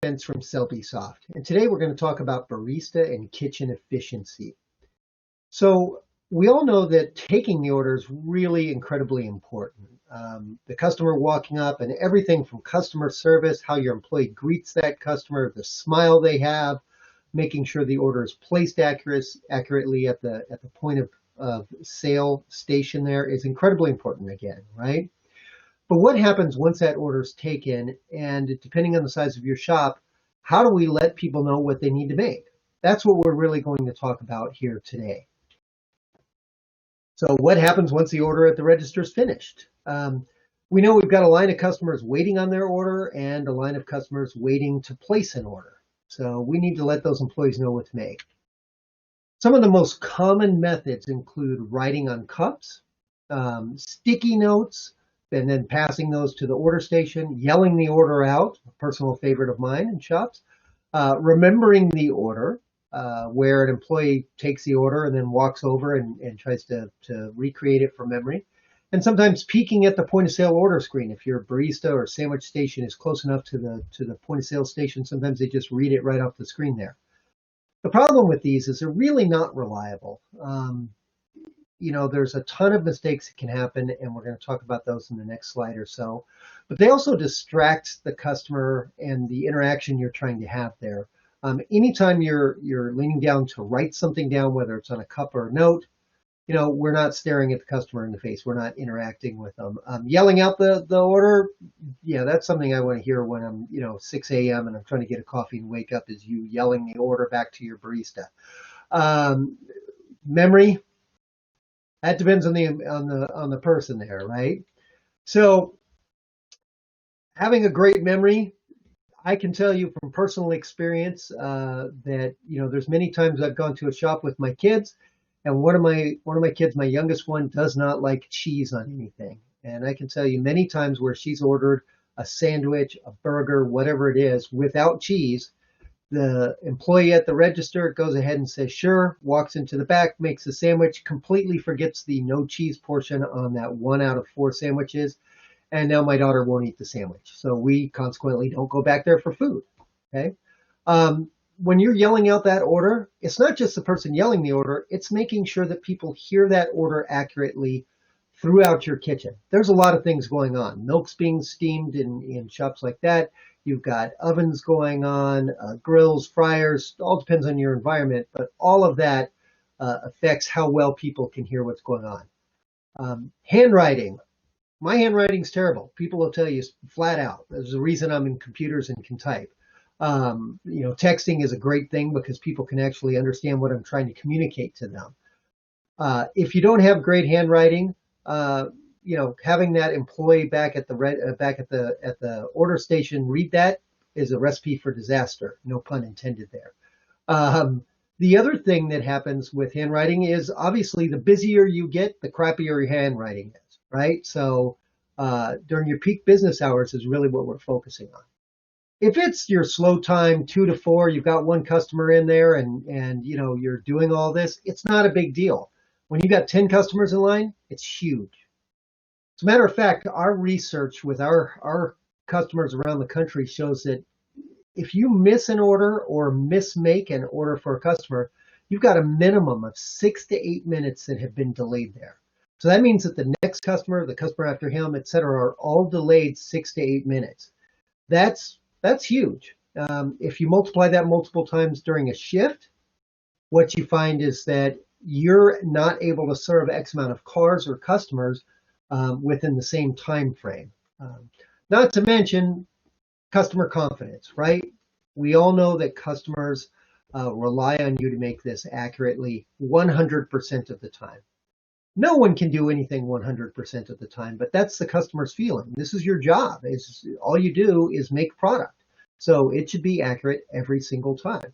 Vince from Soft, and today we're going to talk about barista and kitchen efficiency. So we all know that taking the order is really incredibly important. The customer walking up and everything from customer service, how your employee greets that customer, the smile they have, making sure the order is placed accurately at the point of sale station there is incredibly important again, right? But what happens once that order is taken, and depending on the size of your shop, how do we let people know what they need to make? That's what we're really going to talk about here today. So what happens once the order at the register is finished? We know we've got a line of customers waiting on their order and a line of customers waiting to place an order. So we need to let those employees know what to make. Some of the most common methods include writing on cups, sticky notes, and then passing those to the order station, yelling the order out, a personal favorite of mine in shops, remembering the order, where an employee takes the order and then walks over and tries to recreate it from memory, and sometimes peeking at the point of sale order screen. If your barista or sandwich station is close enough to the point of sale station, sometimes they just read it right off the screen there. The problem with these is they're really not reliable. There's a ton of mistakes that can happen, and we're going to talk about those in the next slide or so. But they also distract the customer and the interaction you're trying to have there. Anytime you're leaning down to write something down, whether it's on a cup or a note, we're not staring at the customer in the face. We're not interacting with them. Yelling out the order, yeah, that's something I want to hear when I'm 6 a.m. and I'm trying to get a coffee and wake up, is you yelling the order back to your barista. Memory. That depends on the person there, right? So having a great memory, I can tell you from personal experience that there's many times I've gone to a shop with my kids, and one of my kids, my youngest one, does not like cheese on anything. And I can tell you many times where she's ordered a sandwich, a burger, whatever it is, without cheese. The employee at the register goes ahead and says, sure, walks into the back, makes the sandwich, completely forgets the no cheese portion on that 1 out of 4 sandwiches. And now my daughter won't eat the sandwich. So we consequently don't go back there for food. Okay. When you're yelling out that order, it's not just the person yelling the order, it's making sure that people hear that order accurately throughout your kitchen. There's a lot of things going on. Milk's being steamed in shops like that. You've got ovens going on, grills, fryers, all depends on your environment, but all of that affects how well people can hear what's going on. Handwriting. My handwriting's terrible. People will tell you flat out. There's a reason I'm in computers and can type. Texting is a great thing because people can actually understand what I'm trying to communicate to them. If you don't have great handwriting, having that employee back at the order station read that is a recipe for disaster. No pun intended there. The other thing that happens with handwriting is obviously the busier you get, the crappier your handwriting is, right? So during your peak business hours is really what we're focusing on. If it's your slow time, 2 to 4, you've got one customer in there and you're doing all this, it's not a big deal. When you got 10 customers in line, it's huge. As a matter of fact, our research with our customers around the country shows that if you miss an order or mismake an order for a customer, you've got a minimum of 6 to 8 minutes that have been delayed there. So that means that the next customer, the customer after him, et cetera, are all delayed 6 to 8 minutes. That's huge. If you multiply that multiple times during a shift, what you find is that you're not able to serve X amount of cars or customers within the same time frame. Not to mention customer confidence, right? We all know that customers rely on you to make this accurately 100% of the time. No one can do anything 100% of the time, but that's the customer's feeling. This is your job. All you do is make product. So it should be accurate every single time.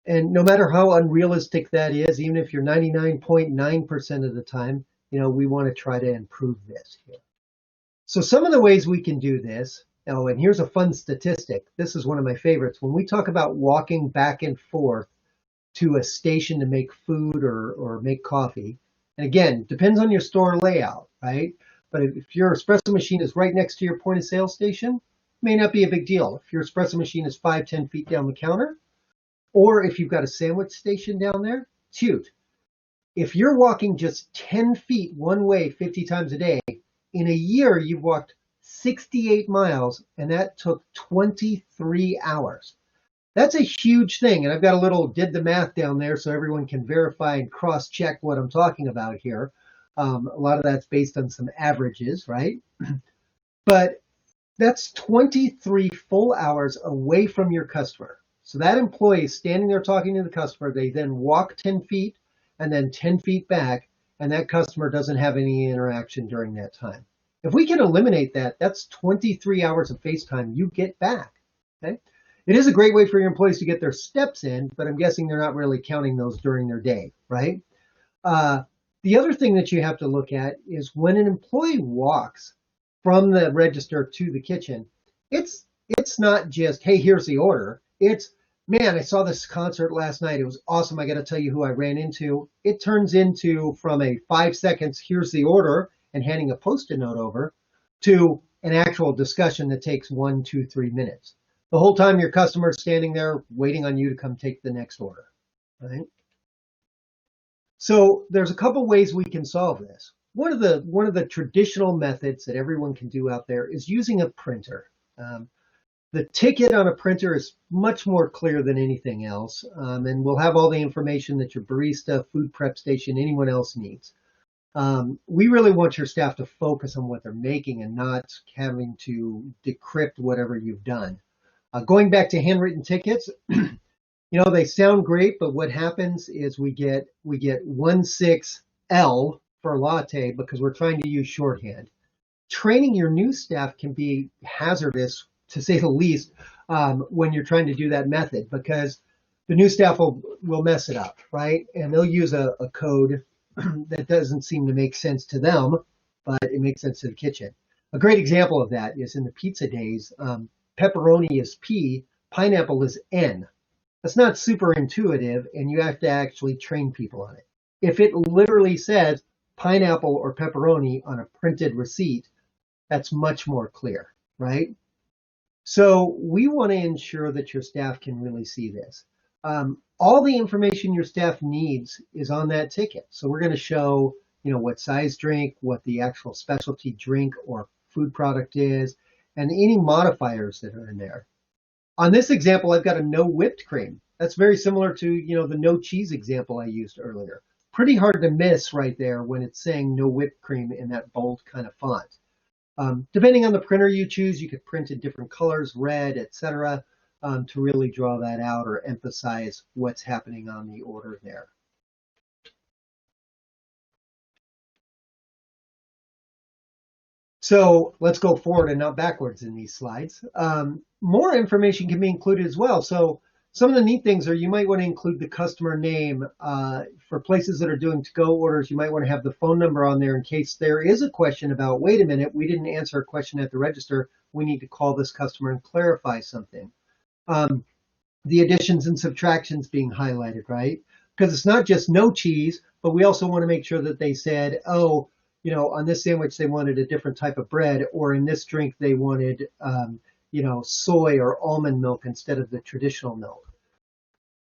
And no matter how unrealistic that is, even if you're 99.9% of the time, we want to try to improve this here. So some of the ways we can do this, and here's a fun statistic. This is one of my favorites. When we talk about walking back and forth to a station to make food or make coffee, and again, depends on your store layout, right? But if your espresso machine is right next to your point of sale station, may not be a big deal. If your espresso machine is 5, 10 feet down the counter, or if you've got a sandwich station down there, it's huge. If you're walking just 10 feet one way 50 times a day, in a year you've walked 68 miles, and that took 23 hours. That's a huge thing. And I've got a little did the math down there so everyone can verify and cross check what I'm talking about here. A lot of that's based on some averages, right? But that's 23 full hours away from your customer. So that employee is standing there talking to the customer. They then walk 10 feet and then 10 feet back, and that customer doesn't have any interaction during that time. If we can eliminate that, that's 23 hours of face time you get back. Okay? It is a great way for your employees to get their steps in, but I'm guessing they're not really counting those during their day, right? The other thing that you have to look at is when an employee walks from the register to the kitchen, it's not just, hey, here's the order. It's, man, I saw this concert last night. It was awesome. I got to tell you who I ran into. It turns into from a 5 seconds, here's the order, and handing a Post-it note over, to an actual discussion that takes 1, 2, 3 minutes. The whole time your customer's standing there waiting on you to come take the next order, right? So there's a couple ways we can solve this. One of the traditional methods that everyone can do out there is using a printer. The ticket on a printer is much more clear than anything else, and will have all the information that your barista, food prep station, anyone else needs. We really want your staff to focus on what they're making and not having to decrypt whatever you've done. Going back to handwritten tickets, they sound great, but what happens is we get 16L for latte because we're trying to use shorthand. Training your new staff can be hazardous, to say the least, when you're trying to do that method, because the new staff will mess it up, right? And they'll use a code that doesn't seem to make sense to them, but it makes sense to the kitchen. A great example of that is in the pizza days. Pepperoni is P, pineapple is N. That's not super intuitive, and you have to actually train people on it. If it literally says pineapple or pepperoni on a printed receipt, that's much more clear, right? So we want to ensure that your staff can really see this. All the information your staff needs is on that ticket. So we're going to show, what size drink, what the actual specialty drink or food product is, and any modifiers that are in there. On this example, I've got a no whipped cream. That's very similar to, the no cheese example I used earlier. Pretty hard to miss right there when it's saying no whipped cream in that bold kind of font. Depending on the printer you choose, you could print in different colors, red, etc., to really draw that out or emphasize what's happening on the order there. So let's go forward and not backwards in these slides. More information can be included as well. So some of the neat things are you might want to include the customer name. For places that are doing to-go orders, you might want to have the phone number on there in case there is a question about, wait a minute, we didn't answer a question at the register. We need to call this customer and clarify something. The additions and subtractions being highlighted, right? Because it's not just no cheese, but we also want to make sure that they said, oh, on this sandwich, they wanted a different type of bread, or in this drink, they wanted, soy or almond milk instead of the traditional milk.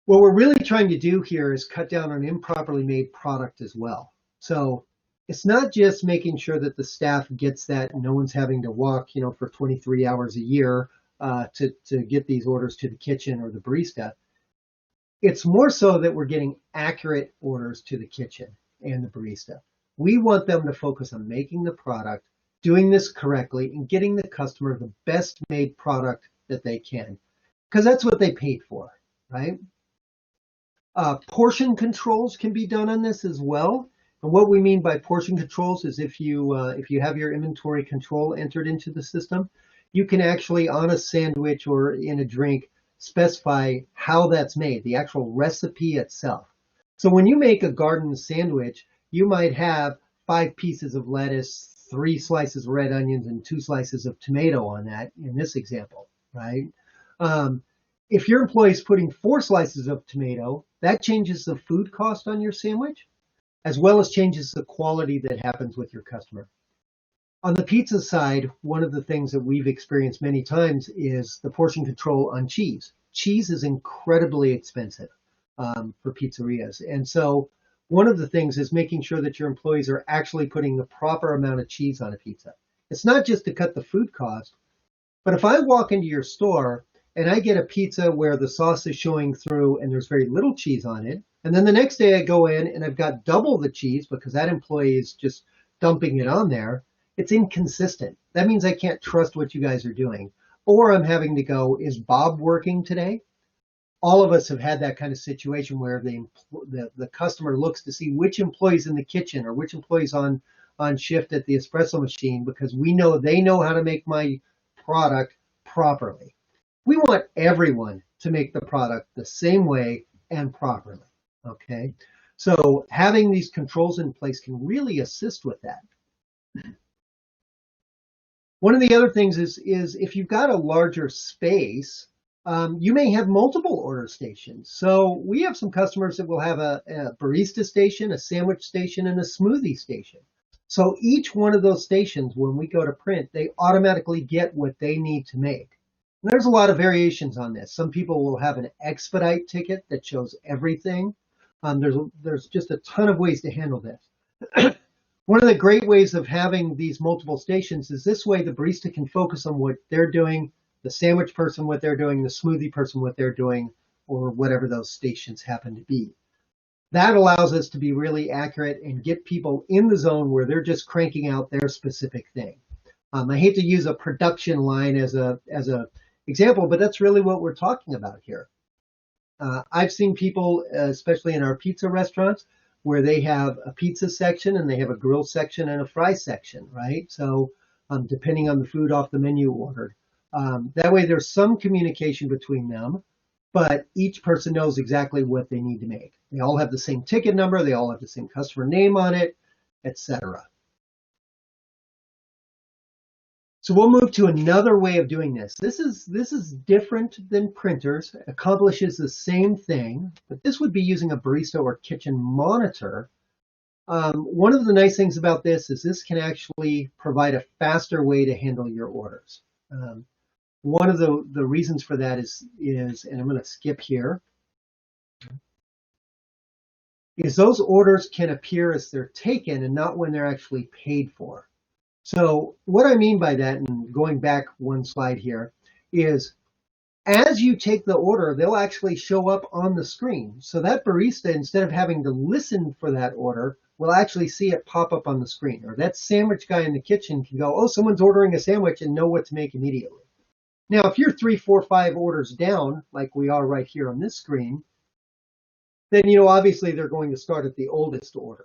What we're really trying to do here is cut down on improperly made product as well. So it's not just making sure that the staff gets that no one's having to walk, for 23 hours a year to get these orders to the kitchen or the barista. It's more so that we're getting accurate orders to the kitchen and the barista. We want them to focus on making the product, doing this correctly, and getting the customer the best made product that they can, because that's what they paid for, right? Portion controls can be done on this as well. And what we mean by portion controls is if you have your inventory control entered into the system, you can actually on a sandwich or in a drink specify how that's made, the actual recipe itself. So when you make a garden sandwich, you might have 5 pieces of lettuce, 3 slices of red onions, and 2 slices of tomato on that in this example, right? If your employee is putting 4 slices of tomato, that changes the food cost on your sandwich, as well as changes the quality that happens with your customer. On the pizza side, one of the things that we've experienced many times is the portion control on cheese. Cheese is incredibly expensive for pizzerias. And so one of the things is making sure that your employees are actually putting the proper amount of cheese on a pizza. It's not just to cut the food cost, but if I walk into your store and I get a pizza where the sauce is showing through and there's very little cheese on it, and then the next day I go in and I've got double the cheese because that employee is just dumping it on there, it's inconsistent. That means I can't trust what you guys are doing. Or I'm having to go, is Bob working today? All of us have had that kind of situation where the customer looks to see which employee's in the kitchen or which employee's on shift at the espresso machine because we know they know how to make my product properly. We want everyone to make the product the same way and properly. Okay. So having these controls in place can really assist with that. One of the other things is if you've got a larger space, you may have multiple order stations. So we have some customers that will have a barista station, a sandwich station, and a smoothie station. So each one of those stations, when we go to print, they automatically get what they need to make. And there's a lot of variations on this. Some people will have an expedite ticket that shows everything. There's just a ton of ways to handle this. One of the great ways of having these multiple stations is this way the barista can focus on what they're doing, the sandwich person what they're doing, the smoothie person what they're doing, or whatever those stations happen to be. That allows us to be really accurate and get people in the zone where they're just cranking out their specific thing. I hate to use a production line as a example, but that's really what we're talking about here. I've seen people, especially in our pizza restaurants, where they have a pizza section and they have a grill section and a fry section, right? So depending on the food off the menu ordered. That way there's some communication between them, but each person knows exactly what they need to make. They all have the same ticket number, they all have the same customer name on it, etc. So we'll move to another way of doing this. This is different than printers, accomplishes the same thing, but this would be using a barista or kitchen monitor. One of the nice things about this is this can actually provide a faster way to handle your orders. One of the reasons for that is, and I'm going to skip here, is those orders can appear as they're taken and not when they're actually paid for. So what I mean by that, and going back one slide here, is as you take the order, they'll actually show up on the screen. So that barista, instead of having to listen for that order, will actually see it pop up on the screen. Or that sandwich guy in the kitchen can go, oh, someone's ordering a sandwich, and know what to make immediately. Now, if you're 3, 4, 5 orders down, like we are right here on this screen, then, obviously they're going to start at the oldest order.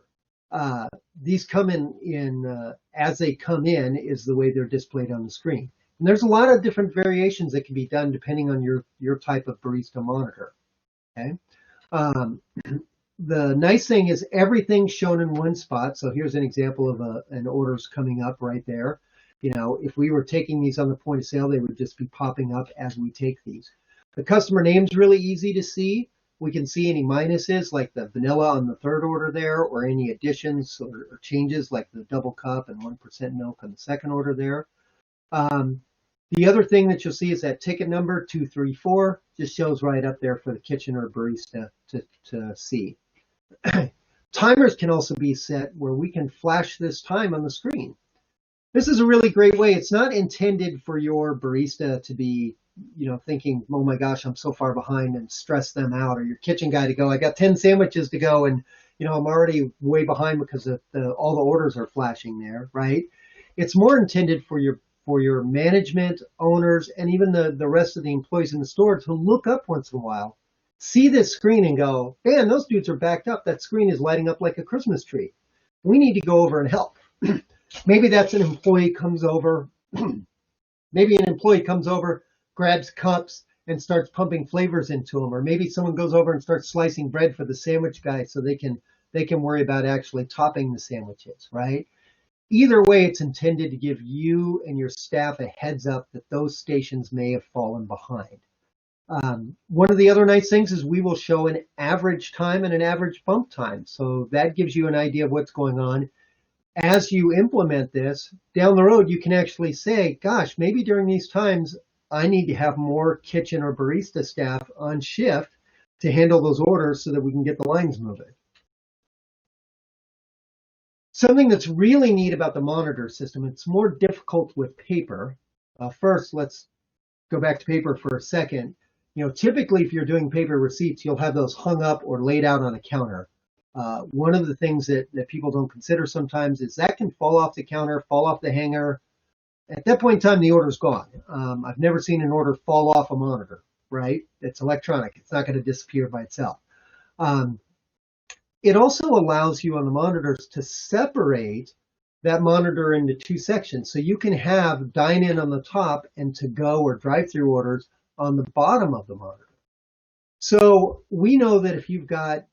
These come in as they come in is the way they're displayed on the screen. And there's a lot of different variations that can be done depending on your type of barista monitor. Okay. The nice thing is everything's shown in one spot. So here's an example of an order's coming up right there. If we were taking these on the point of sale, they would just be popping up as we take these. The customer name's really easy to see. We can see any minuses like the vanilla on the third order there, or any additions or changes like the double cup and 1% milk on the second order there. The other thing that you'll see is that ticket number 234 just shows right up there for the kitchen or barista to see. Timers can also be set where we can flash this time on the screen. This is a really great way. It's not intended for your barista to be thinking, oh my gosh, I'm so far behind, and stress them out, or your kitchen guy to go, I got 10 sandwiches to go, and I'm already way behind because all the orders are flashing there, right? It's more intended for your management, owners, and even the rest of the employees in the store to look up once in a while, see this screen and go, man, those dudes are backed up. That screen is lighting up like a Christmas tree. We need to go over and help. Maybe that's an employee comes over. Maybe an employee comes over, grabs cups and starts pumping flavors into them. Or maybe someone goes over and starts slicing bread for the sandwich guy so they can worry about actually topping the sandwiches, right? Either way, it's intended to give you and your staff a heads up that those stations may have fallen behind. One of the other nice things is we will show an average time and an average bump time. So that gives you an idea of what's going on. As you implement this down the road, you can actually say, gosh, maybe during these times, I need to have more kitchen or barista staff on shift to handle those orders so that we can get the lines moving. Something that's really neat about the monitor system, it's more difficult with paper. First, let's go back to paper for a second. Typically, if you're doing paper receipts, you'll have those hung up or laid out on a counter. One of the things that people don't consider sometimes is that can fall off the counter, fall off the hanger. At that point in time, the order's gone. I've never seen an order fall off a monitor, right? It's electronic. It's not going to disappear by itself. Um, it also allows you on the monitors to separate that monitor into two sections. So you can have dine-in on the top and to-go or drive-through orders on the bottom of the monitor. So we know that if you've got,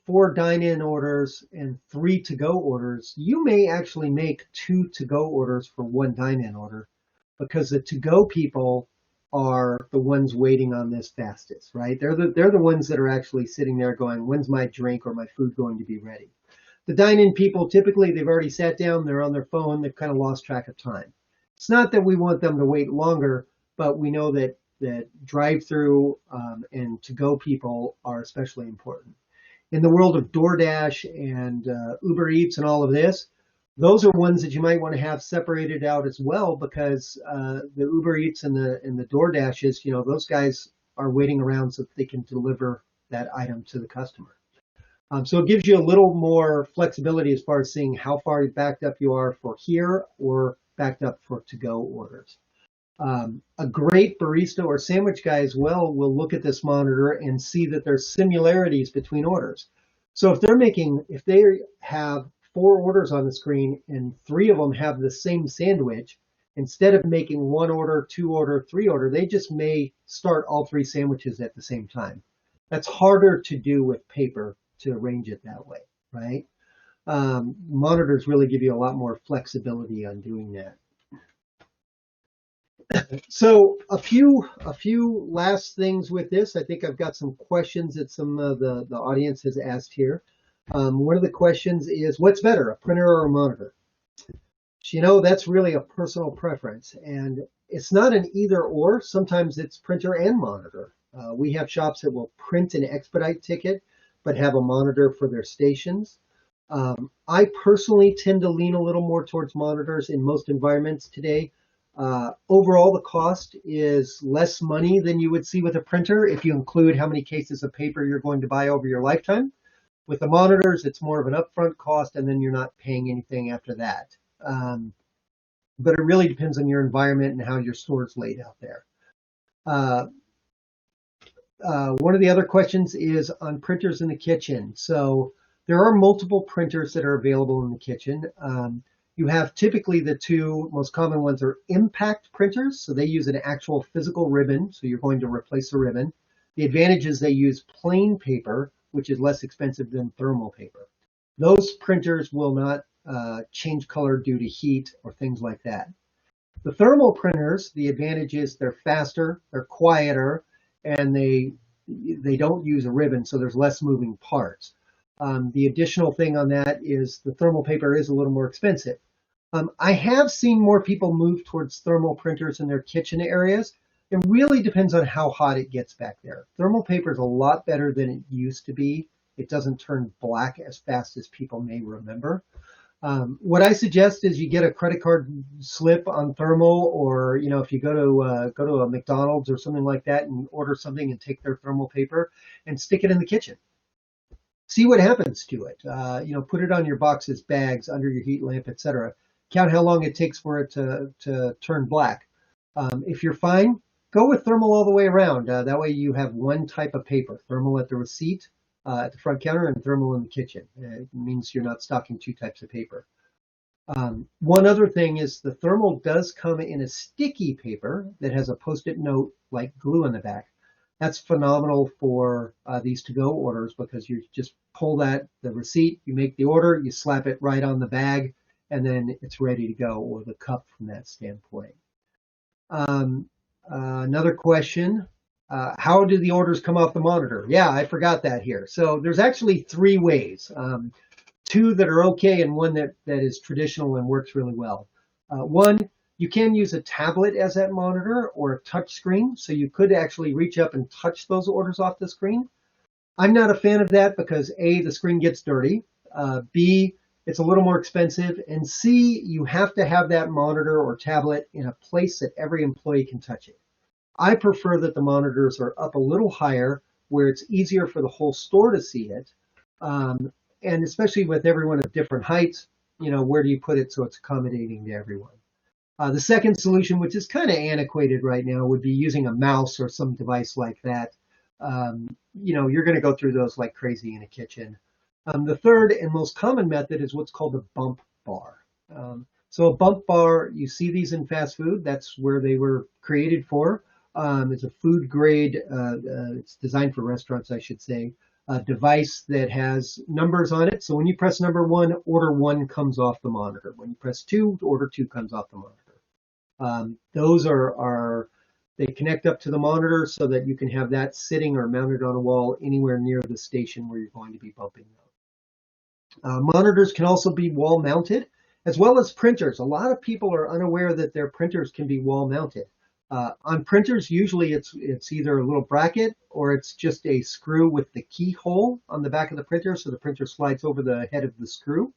4 dine-in orders and 3 to-go orders, you may actually make 2 to-go orders for 1 dine-in order because the to-go people are the ones waiting on this fastest, right? They're the ones that are actually sitting there going, when's my drink or my food going to be ready? The dine-in people, typically they've already sat down, they're on their phone, they've kind of lost track of time. It's not that we want them to wait longer, but we know that drive-through and to-go people are especially important. In the world of DoorDash and Uber Eats and all of this, those are ones that you might want to have separated out as well because the Uber Eats and the DoorDashes, those guys are waiting around so that they can deliver that item to the customer. So it gives you a little more flexibility as far as seeing how far backed up you are for here or backed up for to-go orders. A great barista or sandwich guy as well will look at this monitor and see that there's similarities between orders. So if they have 4 orders on the screen and 3 of them have the same sandwich, instead of making 1 order, 2 order, 3 order, they just may start all 3 sandwiches at the same time. That's harder to do with paper to arrange it that way, right? Monitors really give you a lot more flexibility on doing that. So a few last things with this. I think I've got some questions that some of the audience has asked here. One of the questions is, what's better, a printer or a monitor? That's really a personal preference, and it's not an either or. Sometimes it's printer and monitor. We have shops that will print an expedite ticket, but have a monitor for their stations. I personally tend to lean a little more towards monitors in most environments today. Overall, the cost is less money than you would see with a printer if you include how many cases of paper you're going to buy over your lifetime. With the monitors, it's more of an upfront cost, and then you're not paying anything after that. But it really depends on your environment and how your store is laid out there. One of the other questions is on printers in the kitchen. So there are multiple printers that are available in the kitchen. You have typically the 2 most common ones are impact printers. So they use an actual physical ribbon. So you're going to replace a ribbon. The advantage is they use plain paper, which is less expensive than thermal paper. Those printers will not change color due to heat or things like that. The thermal printers, the advantage is they're faster, they're quieter, and they don't use a ribbon, so there's less moving parts. The additional thing on that is the thermal paper is a little more expensive. I have seen more people move towards thermal printers in their kitchen areas. It really depends on how hot it gets back there. Thermal paper is a lot better than it used to be. It doesn't turn black as fast as people may remember. What I suggest is you get a credit card slip on thermal, or if you go to a McDonald's or something like that and order something and take their thermal paper and stick it in the kitchen. See what happens to it. Put it on your boxes, bags, under your heat lamp, etc. Count how long it takes for it to turn black. If you're fine, go with thermal all the way around. That way you have one type of paper, thermal at the receipt, at the front counter, and thermal in the kitchen. It means you're not stocking 2 types of paper. One other thing is the thermal does come in a sticky paper that has a Post-it note like glue in the back. That's phenomenal for these to-go orders because you just pull the receipt, you make the order, you slap it right on the bag, and then it's ready to go, or the cup from that standpoint. Another question, how do the orders come off the monitor? Yeah, I forgot that here. So there's actually 3 ways. two that are okay and one that is traditional and works really well. One, you can use a tablet as that monitor or a touch screen, so you could actually reach up and touch those orders off the screen. I'm not a fan of that because A, the screen gets dirty, B, it's a little more expensive, and C, you have to have that monitor or tablet in a place that every employee can touch it. I prefer that the monitors are up a little higher where it's easier for the whole store to see it. And especially with everyone of different heights, where do you put it so it's accommodating to everyone? The second solution, which is kind of antiquated right now, would be using a mouse or some device like that. You're going to go through those like crazy in a kitchen. The third and most common method is what's called a bump bar. So a bump bar, you see these in fast food. That's where they were created for. It's a food grade, it's designed for restaurants, I should say, a device that has numbers on it. So when you press number one, order one comes off the monitor. When you press two, order two comes off the monitor. Those they connect up to the monitor so that you can have that sitting or mounted on a wall anywhere near the station where you're going to be bumping them. Monitors can also be wall mounted, as well as printers. A lot of people are unaware that their printers can be wall mounted. On printers, usually it's either a little bracket or it's just a screw with the keyhole on the back of the printer, so the printer slides over the head of the screw.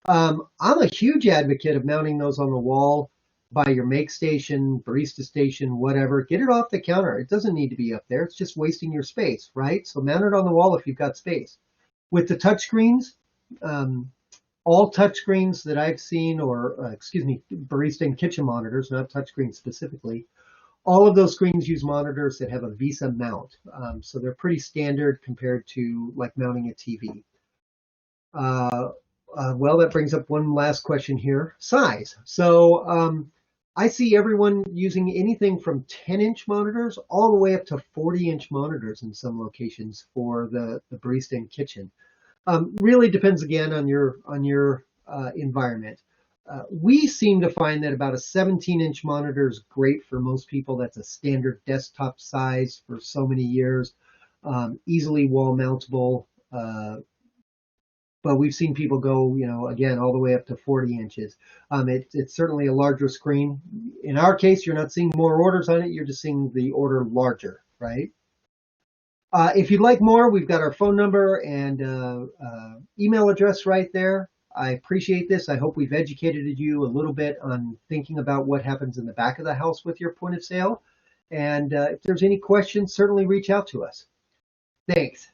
I'm a huge advocate of mounting those on the wall by your make station, barista station, whatever. Get it off the counter. It doesn't need to be up there. It's just wasting your space, right? So mount it on the wall if you've got space. With the touch screens, all touch screens that I've seen, or barista and kitchen monitors, not touch screens specifically, all of those screens use monitors that have a VESA mount. So they're pretty standard compared to like mounting a TV. Well, that brings up one last question here. Size. So I see everyone using anything from 10-inch monitors all the way up to 40-inch monitors in some locations for the barista and kitchen. Really depends again on your environment. We seem to find that about a 17-inch monitor is great for most people. That's a standard desktop size for so many years, easily wall mountable. But we've seen people go, again, all the way up to 40 inches. It's certainly a larger screen. In our case, you're not seeing more orders on it. You're just seeing the order larger, right? If you'd like more, we've got our phone number and email address right there. I appreciate this. I hope we've educated you a little bit on thinking about what happens in the back of the house with your point of sale. And if there's any questions, certainly reach out to us. Thanks.